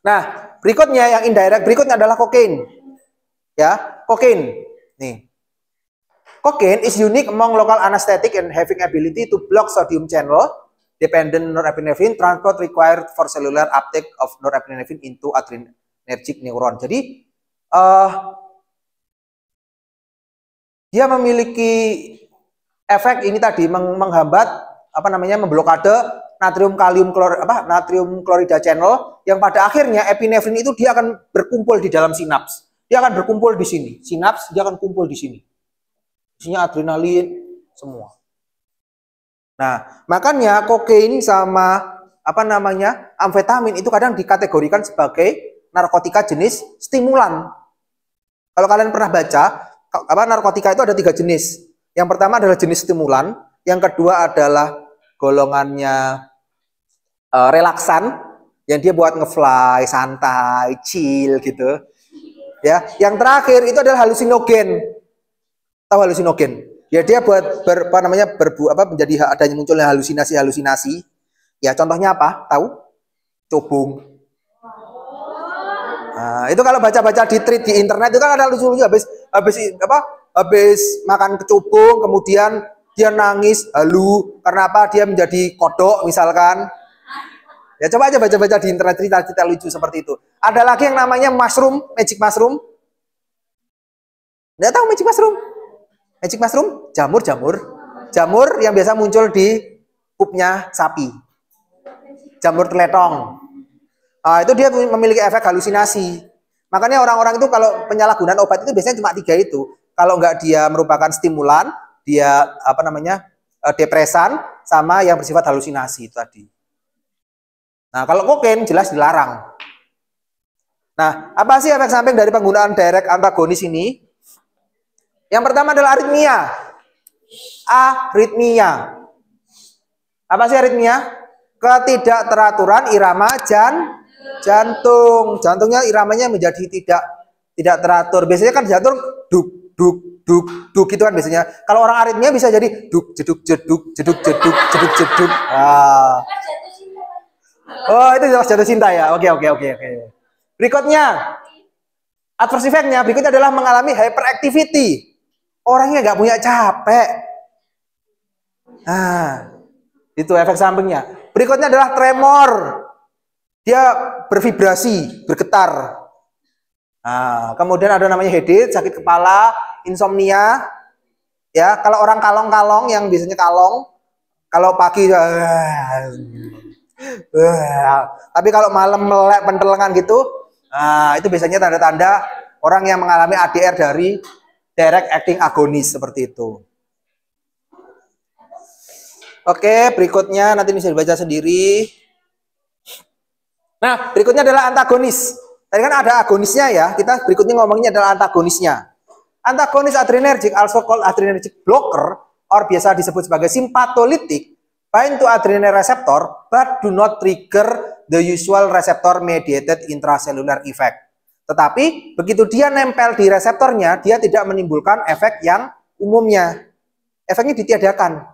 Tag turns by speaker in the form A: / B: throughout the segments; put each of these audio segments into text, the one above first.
A: Nah, berikutnya yang indirect berikutnya adalah kokain. Ya, kokain. Nih. Cocaine is unique among local anesthetic and having ability to block sodium channel dependent norepinephrine transport required for cellular uptake of norepinephrine into adrenergic neuron. Jadi dia memiliki efek ini tadi menghambat apa namanya memblokade natrium klorida channel yang pada akhirnya epinefrin itu dia akan berkumpul di dalam sinaps. Dia akan berkumpul di sini. Sinaps dia akan kumpul di sini. Isinya adrenalin semua. Nah, makanya kokain sama apa namanya amfetamin itu kadang dikategorikan sebagai narkotika jenis stimulan. Kalau kalian pernah baca, apa narkotika itu ada 3 jenis. Yang pertama adalah jenis stimulan, yang kedua adalah golongannya relaksan, yang dia buat ngefly, santai, chill gitu. Ya, yang terakhir itu adalah halusinogen. Tahu halusinogen? Ya dia buat menjadi adanya munculnya halusinasi. Ya contohnya apa? Tahu? Cobung. Nah, itu kalau baca-baca di tweet di internet itu kan ada lucu-lucu habis makan kecubung kemudian dia nangis halu karena apa? Dia menjadi kodok misalkan. Ya coba aja baca-baca di internet cerita-cerita lucu seperti itu. Ada lagi yang namanya magic mushroom. Nggak tahu magic mushroom? Magic mushroom, jamur yang biasa muncul di pupnya sapi, jamur teletong. Itu dia memiliki efek halusinasi. Makanya orang-orang itu kalau penyalahgunaan obat itu biasanya cuma 3 itu. Kalau nggak dia merupakan stimulan, dia depresan, sama yang bersifat halusinasi itu tadi. Nah kalau kokain jelas dilarang. Nah apa sih efek samping dari penggunaan direct antagonis ini? Yang pertama adalah aritmia. Apa sih aritmia? Ketidakteraturan irama jantung. Jantungnya iramanya menjadi tidak teratur. Biasanya kan jantung duk gitu kan biasanya. Kalau orang aritmia bisa jadi duk jeduk. Oh, itu jelas jatuh cinta ya. Oke. Berikutnya adverse effect-nya berikutnya adalah mengalami hyperactivity. Orangnya nggak punya capek. Nah, itu efek sampingnya. Berikutnya adalah tremor. Dia bervibrasi, bergetar. Nah, kemudian ada namanya headache, sakit kepala, insomnia. Ya, kalau orang kalong-kalong yang biasanya kalong, kalau pagi tapi kalau malam melek pentelengan gitu, itu biasanya tanda-tanda orang yang mengalami ADR dari direct acting agonis seperti itu. Oke, berikutnya nanti bisa dibaca sendiri. Nah, berikutnya adalah antagonis. Tadi kan ada agonisnya ya, kita berikutnya ngomongnya adalah antagonisnya. Antagonis adrenergic, also called adrenergic blocker, or biasa disebut sebagai simpatolitik, bind to adrenergic receptor, but do not trigger the usual receptor mediated intracellular effect. Tetapi begitu dia nempel di reseptornya, dia tidak menimbulkan efek yang umumnya. Efeknya ditiadakan.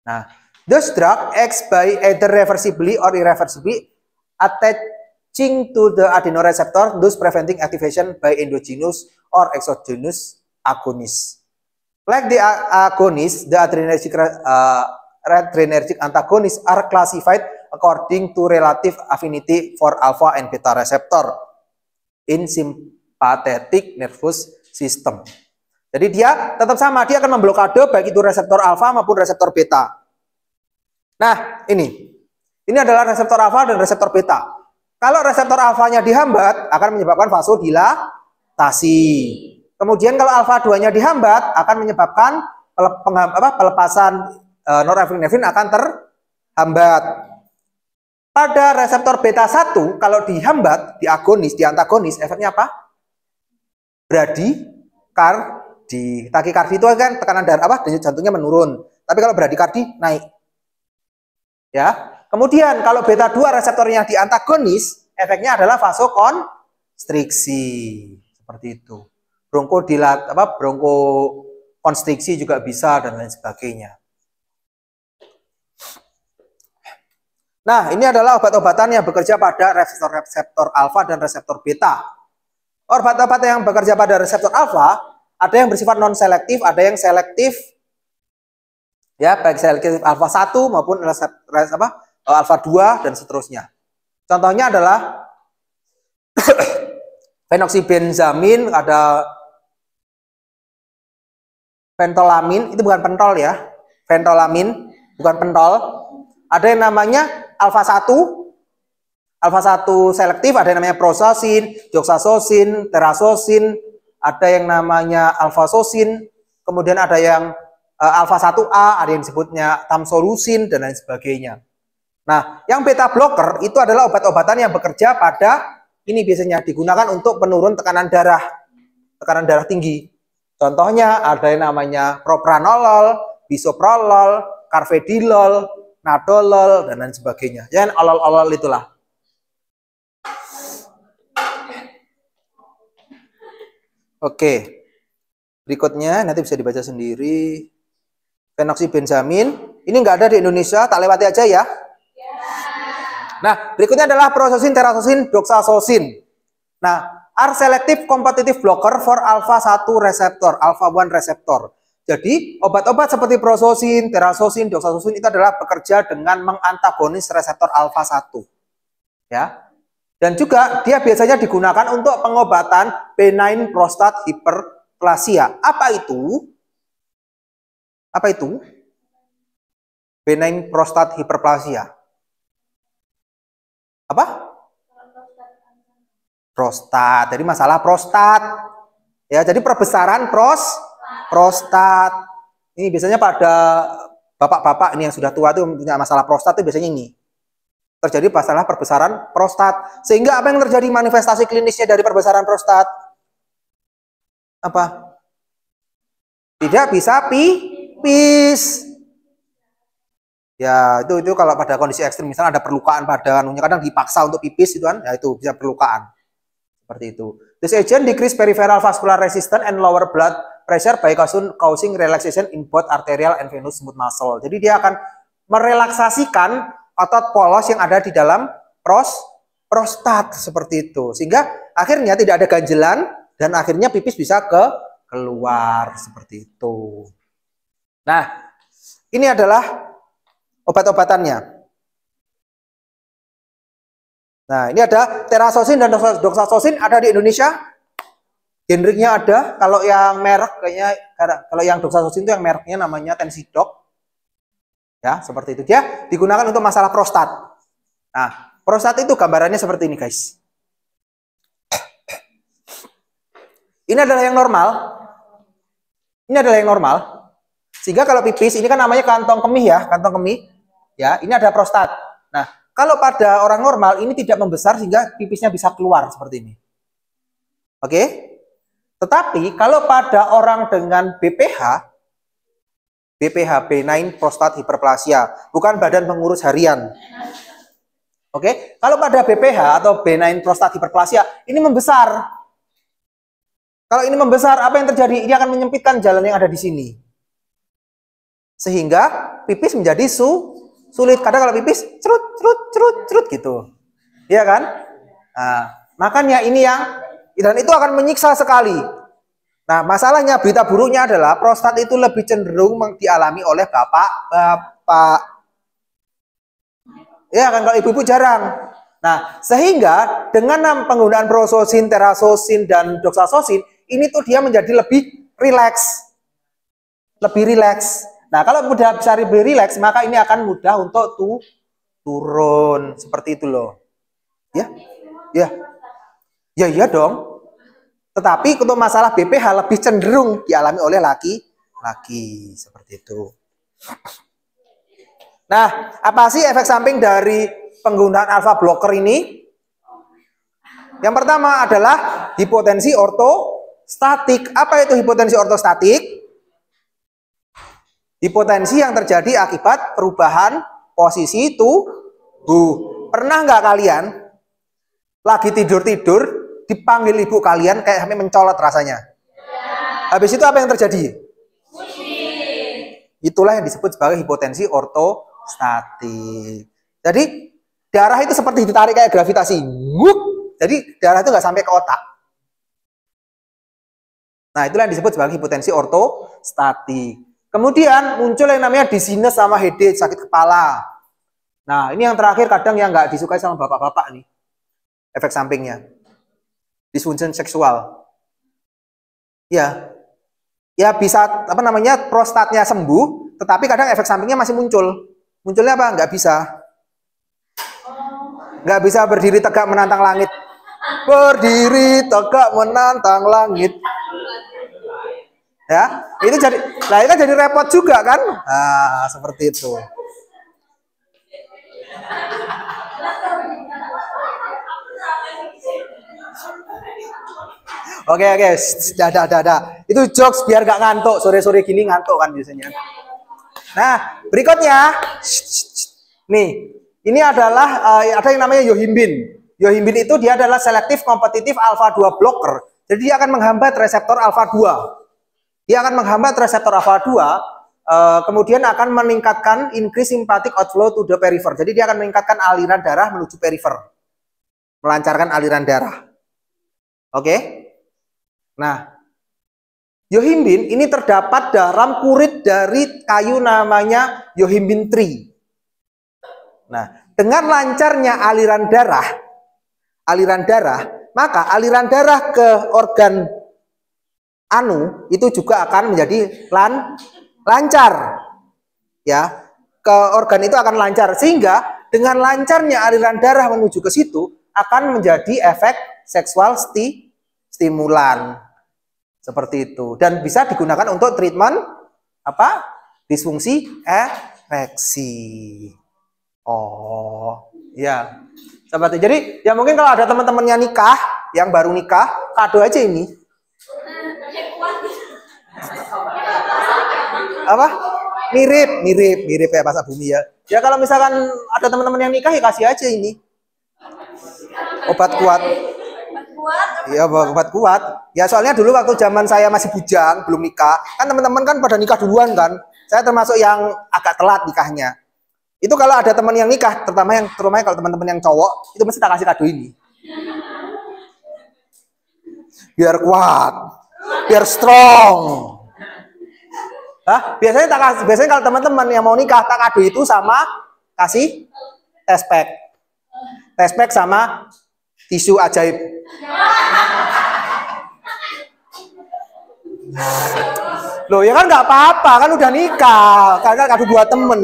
A: Nah, those drug acts by either reversibly or irreversibly attaching to the adenoreceptor, thus preventing activation by endogenous or exogenous agonist. Like the agonist, the adrenergic antagonists are classified according to relative affinity for alpha and beta receptor in sympathetic nervous system. Jadi dia tetap sama, dia akan memblokade baik itu reseptor alfa maupun reseptor beta. Nah, ini adalah reseptor alfa dan reseptor beta. Kalau reseptor alfanya dihambat akan menyebabkan vasodilatasi. Kemudian kalau alfa 2-nya dihambat akan menyebabkan pelepasan norepinefrin akan terhambat. Pada reseptor beta 1 kalau dihambat, diagonis, diantagonis, efeknya apa? Bradikardi. Takikardi itu kan tekanan darah denyut jantungnya menurun. Tapi kalau bradikardi naik. Ya. Kemudian kalau beta 2 reseptornya diantagonis, efeknya adalah vasokonstriksi. Seperti itu. Bronkokonstriksi juga bisa dan lain sebagainya. Nah, ini adalah obat-obatan yang bekerja pada reseptor alfa dan reseptor beta. Obat-obat yang bekerja pada reseptor alfa, ada yang bersifat non-selektif, ada yang selektif. Ya, baik selektif alfa 1 maupun alfa 2 dan seterusnya. Contohnya adalah fenoksibenzamin, ada pentolamin, itu bukan pentol ya. Pentolamin, bukan pentol. Ada yang namanya alfa 1 selektif, ada yang namanya prosasin, doksasosin, terasosin, ada yang namanya alfasosin, kemudian ada yang alfa 1A, ada yang disebutnya tamsolusin, dan lain sebagainya. Nah, yang beta blocker itu adalah obat-obatan yang bekerja pada, ini biasanya digunakan untuk penurun tekanan darah tinggi. Contohnya ada yang namanya propranolol, bisoprolol, carvedilol, nadolol, dan lain sebagainya. Jangan olol-olol itulah. Oke, berikutnya nanti bisa dibaca sendiri. Fenoksibenzamin, ini nggak ada di Indonesia, tak lewati aja ya. Nah, berikutnya adalah prosasin, terasosin, doksasosin. Nah, are selective competitive blocker for alpha 1 receptor, alpha 1 receptor. Jadi, obat-obat seperti prosasin, terasosin, doksasosin itu adalah bekerja dengan mengantagonis reseptor alpha 1. Ya. Dan juga dia biasanya digunakan untuk pengobatan benign prostate hyperplasia. Apa itu? Apa itu? Benign prostate hyperplasia. Apa? Prostat. Jadi masalah prostat. Ya, jadi perbesaran prostat. Ini biasanya pada bapak-bapak ini yang sudah tua itu punya masalah prostat itu biasanya ini. Terjadi masalah perbesaran prostat. Sehingga apa yang terjadi manifestasi klinisnya dari perbesaran prostat? Apa? Tidak bisa pipis. Ya, itu kalau pada kondisi ekstrim, misalnya ada perlukaan pada anunya, kadang dipaksa untuk pipis itu kan, ya itu bisa perlukaan. Seperti itu. This agent decrease peripheral vascular resistance and lower blood pressure by causing relaxation in both arterial and venous smooth muscle. Jadi dia akan merelaksasikan otot polos yang ada di dalam prostat seperti itu. Sehingga akhirnya tidak ada ganjelan dan akhirnya pipis bisa keluar seperti itu. Nah, ini adalah obat-obatannya. Nah, ini ada terasosin dan doksasosin ada di Indonesia. Generiknya ada. Kalau yang merek kayaknya, kalau yang doksasosin itu yang mereknya namanya Tensidok. Ya, seperti itu. Dia digunakan untuk masalah prostat. Nah, prostat itu gambarannya seperti ini, guys. Ini adalah yang normal. Ini adalah yang normal. Sehingga kalau pipis, ini kan namanya kantong kemih ya, kantong kemih. Ya, ini ada prostat. Nah, kalau pada orang normal ini tidak membesar sehingga pipisnya bisa keluar seperti ini. Oke? Tetapi kalau pada orang dengan BPH benign prostate hyperplasia, bukan badan pengurus harian. Oke? Kalau pada BPH atau benign prostate hyperplasia, ini membesar. Kalau ini membesar, apa yang terjadi? Ini akan menyempitkan jalan yang ada di sini. Sehingga pipis menjadi sulit. Kadang kalau pipis cerut gitu. Iya kan? Nah, makanya ini dan itu akan menyiksa sekali. Nah, masalahnya berita buruknya adalah prostat itu lebih cenderung dialami oleh bapak-bapak. Ya kan, kalau ibu-ibu jarang. Nah, sehingga dengan penggunaan prosasin, terasosin, dan doksasosin, ini tuh dia menjadi lebih rileks. Lebih rileks. Nah, kalau mudah bisa lebih rileks, maka ini akan mudah untuk turun. Seperti itu loh. Ya? Ya. Ya, iya dong. Tetapi untuk masalah BPH lebih cenderung dialami oleh laki-laki. Seperti itu. Nah, apa sih efek samping dari penggunaan alpha blocker ini? Yang pertama adalah hipotensi ortostatik. Apa itu hipotensi ortostatik? Hipotensi yang terjadi akibat perubahan posisi tubuh. Pernah nggak kalian lagi tidur-tidur dipanggil ibu kalian kayak sampai mencolot rasanya? Habis itu apa yang terjadi? Itulah yang disebut sebagai hipotensi ortostatik. Jadi darah itu seperti ditarik kayak gravitasi. Wup. Jadi darah itu nggak sampai ke otak. Nah, itulah yang disebut sebagai hipotensi ortostatik. Kemudian muncul yang namanya dizziness sama headache, sakit kepala. Nah, ini yang terakhir kadang yang nggak disukai sama bapak-bapak nih. Efek sampingnya. Disfungsi seksual. Ya. Ya bisa apa namanya prostatnya sembuh, tetapi kadang efek sampingnya masih muncul. Munculnya apa? Nggak bisa. Nggak bisa berdiri tegak menantang langit. Berdiri tegak menantang langit. Ya, itu jadi, nah itu kan jadi repot juga kan? Nah, seperti itu. Oke, dah. Itu jokes biar gak ngantuk. Sore-sore gini ngantuk kan biasanya. Nah, berikutnya, nih, ini adalah ada yang namanya yohimbin. Yohimbin itu dia adalah selektif kompetitif alpha 2 blocker. Jadi dia akan menghambat reseptor alpha 2. Dia akan menghambat reseptor alpha 2, kemudian akan meningkatkan increase sympathetic outflow to the peripher. Jadi dia akan meningkatkan aliran darah menuju perifer. Melancarkan aliran darah. Oke? Nah, yohimbin ini terdapat dalam kurit dari kayu namanya yohimbin tree. Nah, dengan lancarnya aliran darah, maka aliran darah ke organ itu juga akan menjadi lancar. Ya, ke organ itu akan lancar sehingga dengan lancarnya aliran darah menuju ke situ akan menjadi efek seksual stimulan. Seperti itu. Dan bisa digunakan untuk treatment apa? Disfungsi ereksi. Oh, ya. Seperti jadi ya mungkin kalau ada teman-temannya nikah, yang baru nikah, kado aja ini. Apa? Mirip kayak pasak bumi ya. Ya kalau misalkan ada teman-teman yang nikah ya kasih aja ini. Obat kuat. Iya, obat kuat. Ya soalnya dulu waktu zaman saya masih bujang, belum nikah, kan teman-teman kan pada nikah duluan kan. Saya termasuk yang agak telat nikahnya. Itu kalau ada teman yang nikah, terutama kalau teman-teman yang cowok, itu mesti tak kasih kado ini. Biar kuat, biar strong. Biasanya kalau teman-teman yang mau nikah tak kado itu sama kasih test pack sama tisu ajaib. Loh ya kan nggak apa-apa, kan udah nikah, kan kado buat temen.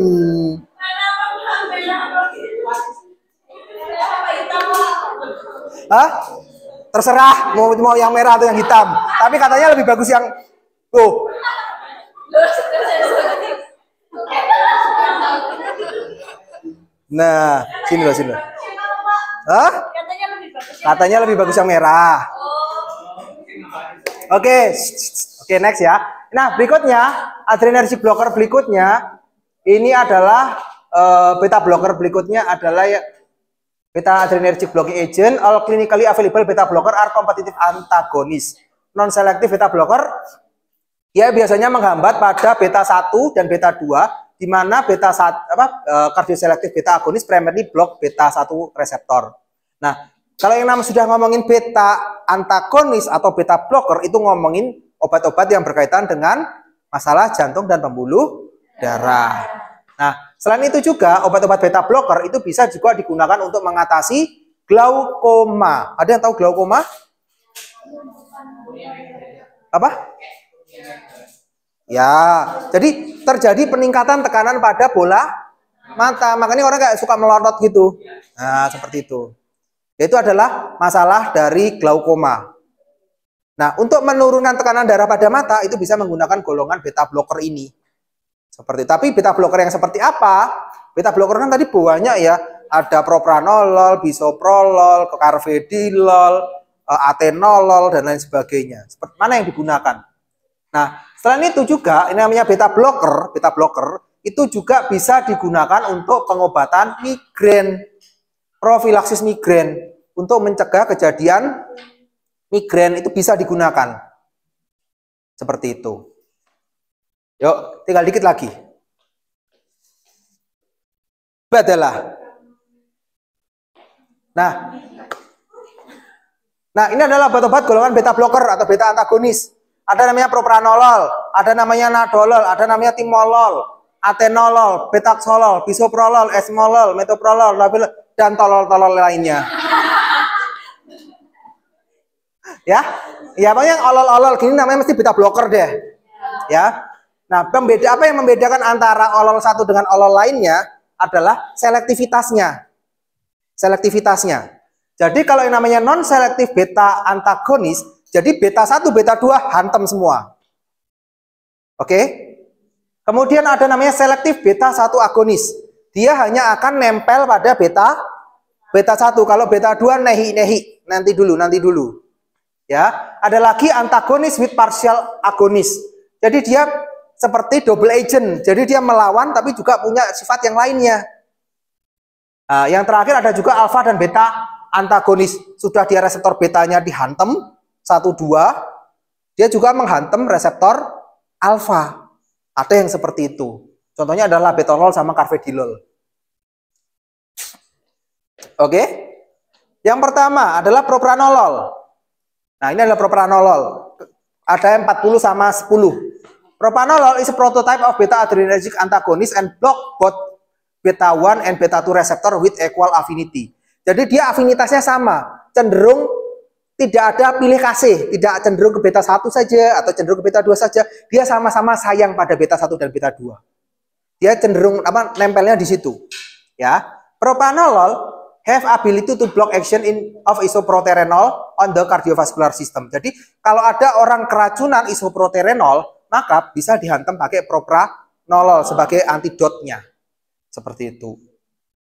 A: Terserah mau yang merah atau yang hitam. Tapi katanya lebih bagus yang Nah, sini loh. Katanya lebih bagus yang merah. Oke, next ya. Nah, berikutnya adrenergic blocker berikutnya ini adalah beta blocker berikutnya adalah beta adrenergic blocking agent. All clinically available beta blocker are competitive antagonist. Non-selective beta blocker ya biasanya menghambat pada beta 1 dan beta 2, di mana beta 1 kardioselektif beta agonis primarily block beta 1 reseptor. Nah, kalau yang sudah ngomongin beta antagonis atau beta blocker itu ngomongin obat-obat yang berkaitan dengan masalah jantung dan pembuluh darah. Nah, selain itu juga obat-obat beta blocker itu bisa juga digunakan untuk mengatasi glaukoma. Ada yang tahu glaukoma? Apa? Ya, jadi terjadi peningkatan tekanan pada bola mata. Makanya orang kayak suka melotot gitu. Nah, seperti itu. Itu adalah masalah dari glaukoma. Nah, untuk menurunkan tekanan darah pada mata itu bisa menggunakan golongan beta blocker ini. Seperti tapi beta blocker yang seperti apa? Beta blocker kan tadi banyak ya. Ada propranolol, bisoprolol, carvedilol, atenolol dan lain sebagainya. Seperti mana yang digunakan? Nah, selain itu juga ini namanya beta blocker itu juga bisa digunakan untuk pengobatan migrain, profilaksis migrain, untuk mencegah kejadian migrain itu bisa digunakan. Seperti itu. Yuk, tinggal dikit lagi. Adalah Nah, ini adalah obat-obat golongan beta blocker atau beta antagonis. Ada namanya propranolol, ada namanya nadolol, ada namanya timolol, atenolol, betaxolol, bisoprolol, esmolol, metoprolol, dan tolol-tolol lainnya. Ya, pokoknya yang olol-olol gini namanya mesti beta blocker deh. Ya. Nah, apa yang membedakan antara olol satu dengan olol lainnya adalah selektivitasnya. Jadi kalau yang namanya non-selektif beta antagonis, jadi beta 1, beta 2 hantem semua. Oke? Kemudian ada namanya selektif beta 1 agonis. Dia hanya akan nempel pada beta 1. Kalau beta 2 nehi, nanti dulu. Ya, ada lagi antagonis with partial agonis. Jadi dia seperti double agent. Jadi dia melawan tapi juga punya sifat yang lainnya. Nah, yang terakhir ada juga alfa dan beta antagonis. Sudah dia reseptor betanya dihantam 1, 2, dia juga menghantam reseptor alfa. Ada yang seperti itu. Contohnya adalah betonol sama carvedilol. Oke? Yang pertama adalah propranolol. Nah, ini adalah propranolol. Ada 40 sama 10. Propranolol is a prototype of beta adrenergic antagonist and block both beta 1 and beta 2 receptor with equal affinity. Jadi dia afinitasnya sama, cenderung tidak ada pilih kasih, tidak cenderung ke beta 1 saja atau cenderung ke beta 2 saja. Dia sama-sama sayang pada beta 1 dan beta 2. Dia cenderung nempelnya di situ. Ya. Propranolol have ability to block action of isoproterenol on the cardiovascular system. Jadi kalau ada orang keracunan isoproterenol, maka bisa dihantam pakai propranolol sebagai antidotnya. Seperti itu.